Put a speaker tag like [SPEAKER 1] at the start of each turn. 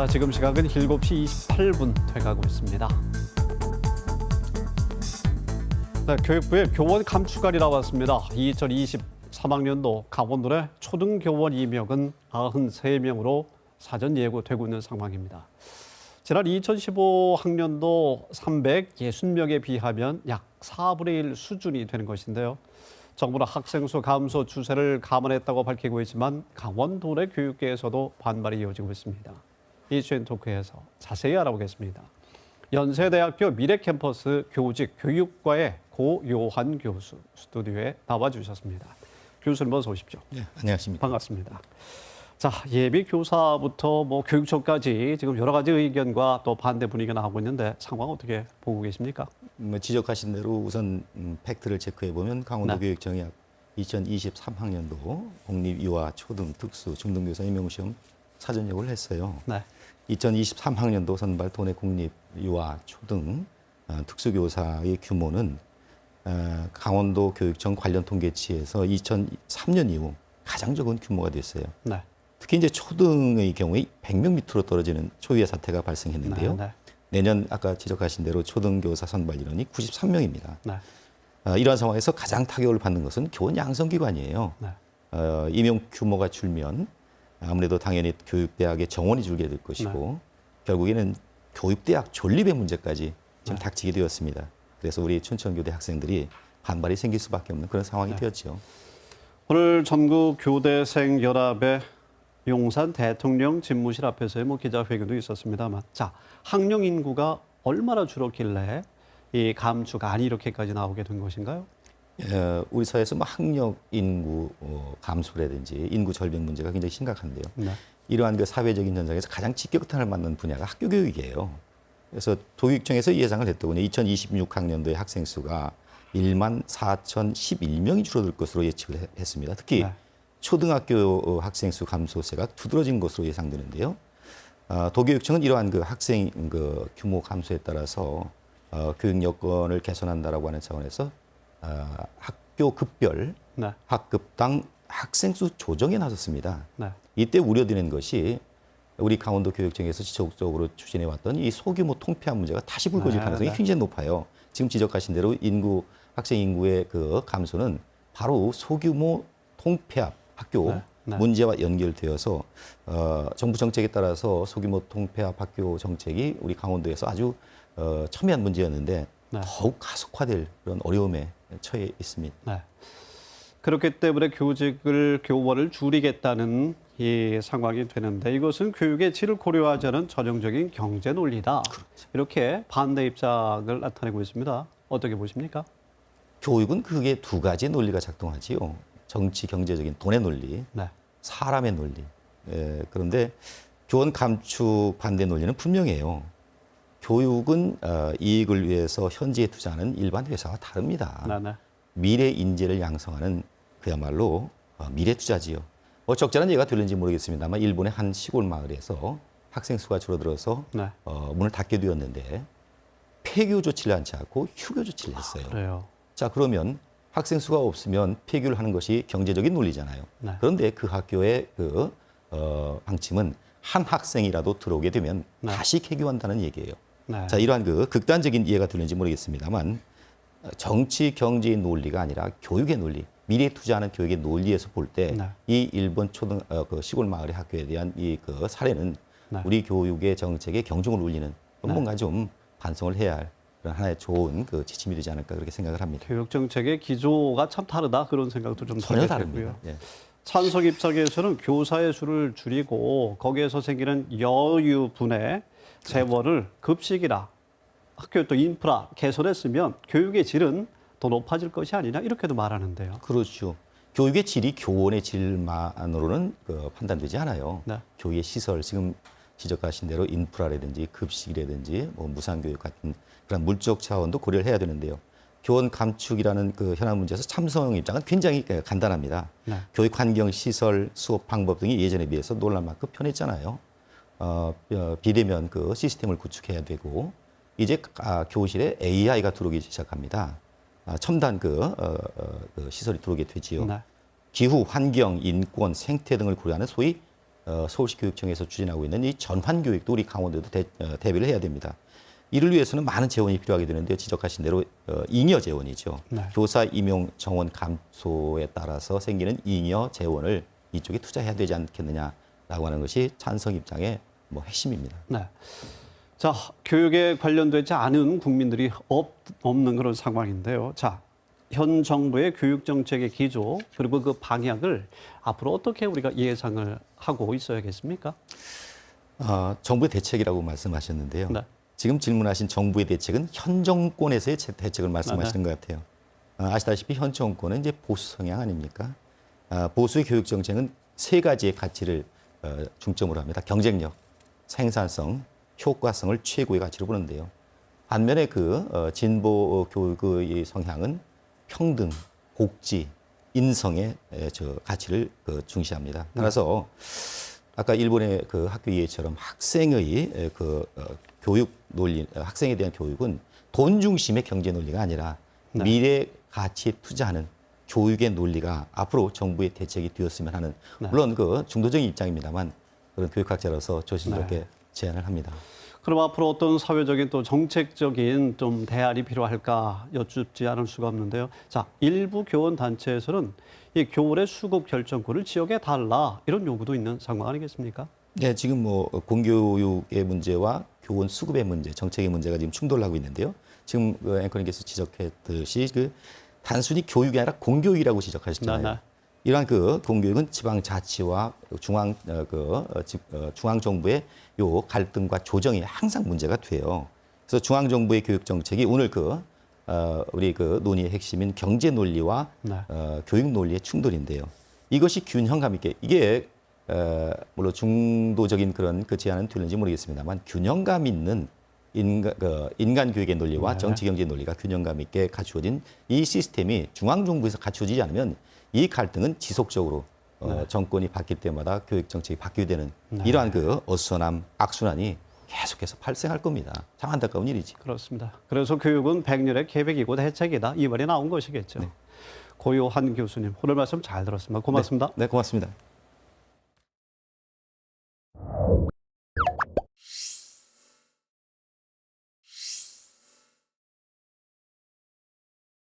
[SPEAKER 1] 지금 시각은 7시 28분 돼가고 있습니다. 교육부의 교원 감축안이 나왔습니다. 2023학년도 강원도의 초등교원 임역은 93명으로 사전 예고되고 있는 상황입니다. 지난 2015학년도 360명에 비하면 약 4분의 1 수준이 되는 것인데요. 정부는 학생 수 감소 추세를 감안했다고 밝히고 있지만 강원도 내 교육계에서도 반발이 이어지고 있습니다. 이슈엔 토크에서 자세히 알아보겠습니다. 연세대학교 미래캠퍼스 교직 교육과의 고요한 교수 스튜디오에 나와주셨습니다. 교수님 어서 오십시오.
[SPEAKER 2] 네, 안녕하십니까.
[SPEAKER 1] 반갑습니다. 자, 예비 교사부터 교육청까지 지금 여러 가지 의견과 또 반대 분위기가 나오고 있는데 상황 어떻게 보고 계십니까?
[SPEAKER 2] 지적하신 대로 우선 팩트를 체크해 보면 강원도
[SPEAKER 1] 네.
[SPEAKER 2] 교육청이 2023학년도 공립 유아 초등 특수 중등교사 임용시험 사전 예고를 했어요.
[SPEAKER 1] 네.
[SPEAKER 2] 2023학년도 선발 도내 공립 유아 초등 특수교사의 규모는 강원도 교육청 관련 통계치에서 2003년 이후 가장 적은 규모가 됐어요.
[SPEAKER 1] 네.
[SPEAKER 2] 특히 이제 초등의 경우에 100명 밑으로 떨어지는 초유의 사태가 발생했는데요.
[SPEAKER 1] 네.
[SPEAKER 2] 내년 아까 지적하신 대로 초등교사 선발 인원이 93명입니다.
[SPEAKER 1] 네.
[SPEAKER 2] 이러한 상황에서 가장 타격을 받는 것은 교원 양성기관이에요.
[SPEAKER 1] 네.
[SPEAKER 2] 임용 규모가 줄면 아무래도 당연히 교육대학의 정원이 줄게 될 것이고 결국에는 교육대학 존립의 문제까지 지금 닥치게 되었습니다. 그래서 우리 춘천교대 학생들이 반발이 생길 수밖에 없는 그런 상황이 되었죠.
[SPEAKER 1] 오늘 전국 교대생 연합의 용산 대통령 집무실 앞에서의 기자회견도 있었습니다만, 자, 학령 인구가 얼마나 줄었길래 이 감축안이 이렇게까지 나오게 된 것인가요?
[SPEAKER 2] 우리 사회에서 학령 인구 감소라든지 인구 절벽 문제가 굉장히 심각한데요.
[SPEAKER 1] 네.
[SPEAKER 2] 이러한 그 사회적인 현상에서 가장 직격탄을 맞는 분야가 학교 교육이에요. 그래서 도교육청에서 예상을 했더군요. 2026학년도에 학생 수가 14,011명이 줄어들 것으로 예측을 했습니다. 특히 초등학교 학생 수 감소세가 두드러진 것으로 예상되는데요. 도교육청은 이러한 그 학생 그 규모 감소에 따라서 교육 여건을 개선한다라고 하는 차원에서 학교 급별, 학급당 학생 수 조정에 나섰습니다. 이때 우려되는 것이 우리 강원도 교육청에서 지속적으로 추진해왔던 이 소규모 통폐합 문제가 다시 불거질 가능성이 굉장히 높아요. 지금 지적하신 대로 학생 인구의 그 감소는 바로 소규모 통폐합 학교 문제와 연결되어서 정부 정책에 따라서 소규모 통폐합 학교 정책이 우리 강원도에서 아주 첨예한 문제였는데 더욱 가속화될 그런 어려움에 처해 있습니다.
[SPEAKER 1] 네. 그렇기 때문에 교원을 줄이겠다는 이 상황이 되는데 이것은 교육의 질을 고려하지 않은 전형적인 경제 논리다. 그렇죠. 이렇게 반대 입장을 나타내고 있습니다. 어떻게 보십니까?
[SPEAKER 2] 교육은 그게 두 가지 논리가 작동하지요. 정치, 경제적인 돈의 논리, 사람의 논리. 그런데 교원 감축 반대 논리는 분명해요. 교육은 이익을 위해서 현지에 투자하는 일반 회사와 다릅니다. 미래 인재를 양성하는 그야말로 미래 투자지요. 적절한 예가 될는지 모르겠습니다만 일본의 한 시골 마을에서 학생 수가 줄어들어서 문을 닫게 되었는데 폐교 조치를 하지 않고 휴교 조치를 했어요.
[SPEAKER 1] 그래요.
[SPEAKER 2] 자, 그러면 학생 수가 없으면 폐교를 하는 것이 경제적인 논리잖아요. 그런데 그 학교의 그 방침은 한 학생이라도 들어오게 되면 다시 폐교한다는 얘기예요. 자, 이러한 그 극단적인 이해가 들는지 모르겠습니다만 정치 경제의 논리가 아니라 교육의 논리, 미래에 투자하는 교육의 논리에서 볼 때 이 일본 그 시골 마을의 학교에 대한 이 그 사례는 우리 교육의 정책에 경종을 울리는 뭔가 좀 반성을 해야 할 그런 하나의 좋은 그 지침이 되지 않을까 그렇게 생각을 합니다.
[SPEAKER 1] 교육 정책의 기조가 참 다르다 그런 생각도 좀
[SPEAKER 2] 전혀 다릅니다.
[SPEAKER 1] 찬성 입장에서는 교사의 수를 줄이고 거기에서 생기는 여유분의 재원을 급식이나 학교 또 인프라 개선했으면 교육의 질은 더 높아질 것이 아니냐 이렇게도 말하는데요.
[SPEAKER 2] 그렇죠. 교육의 질이 교원의 질만으로는 판단되지 않아요. 교육의 시설, 지금 지적하신 대로 인프라라든지 급식이라든지 무상교육 같은 그런 물적 차원도 고려를 해야 되는데요. 교원 감축이라는 그 현안 문제에서 참성 입장은 굉장히 간단합니다. 교육 환경, 시설, 수업 방법 등이 예전에 비해서 놀랄만큼 편했잖아요. 비대면 그 시스템을 구축해야 되고 이제 교실에 AI가 들어오기 시작합니다. 첨단 그 시설이 들어오게 되지요. 기후, 환경, 인권, 생태 등을 고려하는 소위 서울시 교육청에서 추진하고 있는 이 전환 교육도 우리 강원도도 대비를 해야 됩니다. 이를 위해서는 많은 재원이 필요하게 되는데요. 지적하신 대로 잉여 재원이죠.
[SPEAKER 1] 네.
[SPEAKER 2] 교사 임용 정원 감소에 따라서 생기는 잉여 재원을 이쪽에 투자해야 되지 않겠느냐라고 하는 것이 찬성 입장의 뭐 핵심입니다.
[SPEAKER 1] 네. 자, 교육에 관련되지 않은 국민들이 없는 그런 상황인데요. 자, 현 정부의 교육 정책의 기조 그리고 그 방향을 앞으로 어떻게 우리가 예상을 하고 있어야겠습니까?
[SPEAKER 2] 정부의 대책이라고 말씀하셨는데요.
[SPEAKER 1] 네.
[SPEAKER 2] 지금 질문하신 정부의 대책은 현 정권에서의 대책을 말씀하시는 것 같아요. 아시다시피 현 정권은 이제 보수 성향 아닙니까? 보수의 교육 정책은 세 가지의 가치를 중점으로 합니다. 경쟁력, 생산성, 효과성을 최고의 가치로 보는데요. 반면에 그 진보 교육의 성향은 평등, 복지, 인성의 저 가치를 중시합니다. 따라서 아까 일본의 그 학교 이해처럼 학생의 교육 논리, 학생에 대한 교육은 돈 중심의 경제 논리가 아니라
[SPEAKER 1] 네.
[SPEAKER 2] 미래 가치에 투자하는 교육의 논리가 앞으로 정부의 대책이 되었으면 하는
[SPEAKER 1] 네.
[SPEAKER 2] 물론 그 중도적인 입장입니다만 그런 교육학자로서 조심스럽게 제안을 합니다.
[SPEAKER 1] 그럼 앞으로 어떤 사회적인 또 정책적인 좀 대안이 필요할까 여쭙지 않을 수가 없는데요. 자, 일부 교원 단체에서는 이 교원의 수급 결정권을 지역에 달라 이런 요구도 있는 상황 아니겠습니까?
[SPEAKER 2] 네, 지금 뭐 공교육의 문제와 교원 수급의 문제, 정책의 문제가 지금 충돌하고 있는데요. 지금 앵커님께서 지적했듯이 그 단순히 교육이 아니라 공교육이라고 지적하셨잖아요.
[SPEAKER 1] 네.
[SPEAKER 2] 이러한 그 공교육은 지방자치와 중앙정부의 요 갈등과 조정이 항상 문제가 돼요. 그래서 중앙정부의 교육정책이 오늘 우리 논의의 핵심인 경제 논리와
[SPEAKER 1] 네.
[SPEAKER 2] 교육 논리의 충돌인데요. 이것이 균형감 있게 이게 물론 중도적인 그런 그 제안은 되는지 모르겠습니다만 균형감 있는 인간 교육의 논리와
[SPEAKER 1] 네.
[SPEAKER 2] 정치 경제 논리가 균형감 있게 갖추어진 이 시스템이 중앙정부에서 갖추어지지 않으면 이 갈등은 지속적으로 정권이 바뀔 때마다 교육 정책이 바뀌게 되는 이러한 그 어수선함, 악순환이 계속해서 발생할 겁니다. 참 안타까운 일이지.
[SPEAKER 1] 그렇습니다. 그래서 교육은 백년의 계획이고 대책이다. 이 말이 나온 것이겠죠.
[SPEAKER 2] 네.
[SPEAKER 1] 고요한 교수님, 오늘 말씀 잘 들었습니다. 고맙습니다.
[SPEAKER 2] 네, 고맙습니다.